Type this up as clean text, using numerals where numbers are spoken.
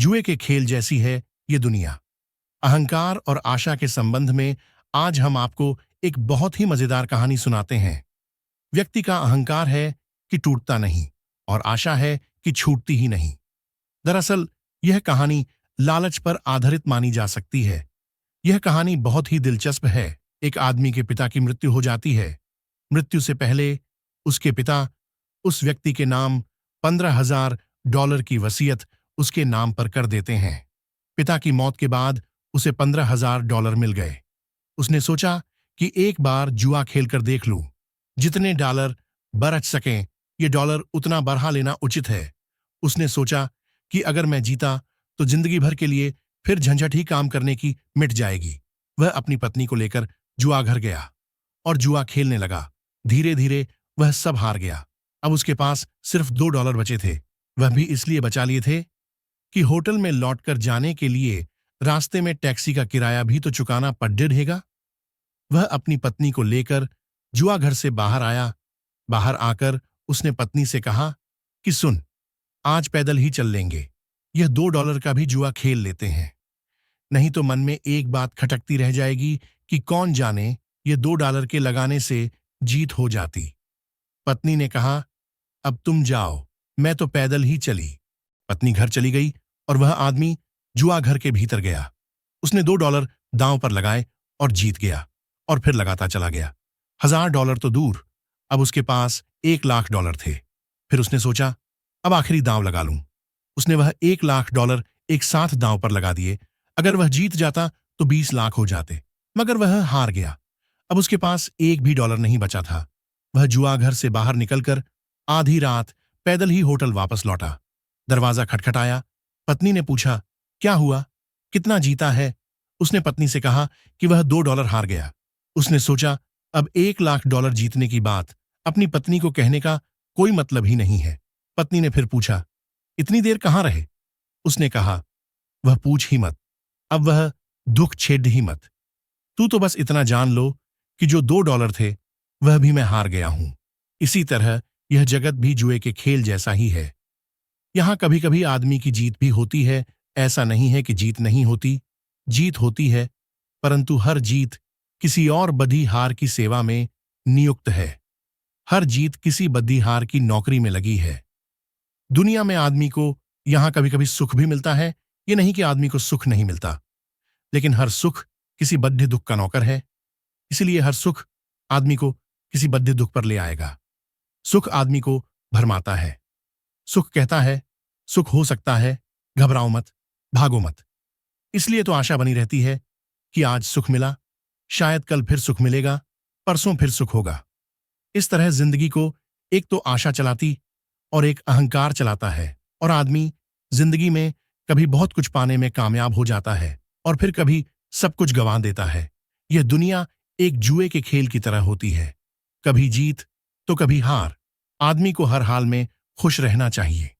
जुए के खेल जैसी है ये दुनिया। अहंकार और आशा के संबंध में आज हम आपको एक बहुत ही मजेदार कहानी सुनाते हैं। व्यक्ति का अहंकार है कि टूटता नहीं और आशा है कि छूटती ही नहीं। दरअसल यह कहानी लालच पर आधारित मानी जा सकती है। यह कहानी बहुत ही दिलचस्प है। एक आदमी के पिता की मृत्यु हो जाती है। मृत्यु से पहले उसके पिता उस व्यक्ति के नाम $15,000 की वसीयत उसके नाम पर कर देते हैं। पिता की मौत के बाद उसे $15,000 मिल गए। उसने सोचा कि एक बार जुआ खेलकर देख लूं। जितने डॉलर बरच सकें ये डॉलर उतना बढ़ा लेना उचित है। उसने सोचा कि अगर मैं जीता तो जिंदगी भर के लिए फिर झंझट ही काम करने की मिट जाएगी। वह अपनी पत्नी को लेकर जुआ घर गया और जुआ खेलने लगा। धीरे धीरे वह सब हार गया। अब उसके पास सिर्फ $2 बचे थे। वह भी इसलिए बचा लिए थे कि होटल में लौटकर जाने के लिए रास्ते में टैक्सी का किराया भी तो चुकाना पड़ रहेगा। वह अपनी पत्नी को लेकर जुआ घर से बाहर आया। बाहर आकर उसने पत्नी से कहा कि सुन, आज पैदल ही चल लेंगे। यह $2 का भी जुआ खेल लेते हैं। नहीं तो मन में एक बात खटकती रह जाएगी कि कौन जाने ये $2 के लगाने से जीत हो जाती। पत्नी ने कहा, अब तुम जाओ, मैं तो पैदल ही चली। पत्नी घर चली गई और वह आदमी जुआ घर के भीतर गया। उसने $2 दांव पर लगाए और जीत गया और फिर लगाता चला गया। $1,000 तो दूर, अब उसके पास $1,00,000 थे। फिर उसने सोचा, अब आखिरी दांव लगा लूं। उसने वह $1,00,000 एक साथ दांव पर लगा दिए। अगर वह जीत जाता तो 20 लाख हो जाते, मगर वह हार गया। अब उसके पास एक भी डॉलर नहीं बचा था। वह जुआ घर से बाहर निकलकर आधी रात पैदल ही होटल वापस लौटा। दरवाजा खटखटाया। पत्नी ने पूछा, क्या हुआ, कितना जीता है? उसने पत्नी से कहा कि वह $2 हार गया। उसने सोचा, अब $1,00,000 जीतने की बात अपनी पत्नी को कहने का कोई मतलब ही नहीं है। पत्नी ने फिर पूछा, इतनी देर कहाँ रहे? उसने कहा, वह पूछ ही मत, अब वह दुख छेड़ ही मत। तू तो बस इतना जान लो कि जो $2 थे वह भी मैं हार गया हूं। इसी तरह यह जगत भी जुए के खेल जैसा ही है। यहां कभी कभी आदमी की जीत भी होती है। ऐसा नहीं है कि जीत नहीं होती, जीत होती है, परंतु हर जीत किसी और बदी हार की सेवा में नियुक्त है। हर जीत किसी बदी हार की नौकरी में लगी है। दुनिया में आदमी को यहां कभी कभी सुख भी मिलता है। ये नहीं कि आदमी को सुख नहीं मिलता, लेकिन हर सुख किसी बद्ध दुख का नौकर है। इसलिए हर सुख आदमी को किसी बद्ध दुख पर ले आएगा। सुख आदमी को भरमाता है। सुख कहता है, सुख हो सकता है, घबराओ मत, भागो मत। इसलिए तो आशा बनी रहती है कि आज सुख मिला, शायद कल फिर सुख मिलेगा, परसों फिर सुख होगा। इस तरह जिंदगी को एक तो आशा चलाती और एक अहंकार चलाता है, और आदमी जिंदगी में कभी बहुत कुछ पाने में कामयाब हो जाता है और फिर कभी सब कुछ गंवा देता है। यह दुनिया एक जुए के खेल की तरह होती है, कभी जीत तो कभी हार। आदमी को हर हाल में खुश रहना चाहिए।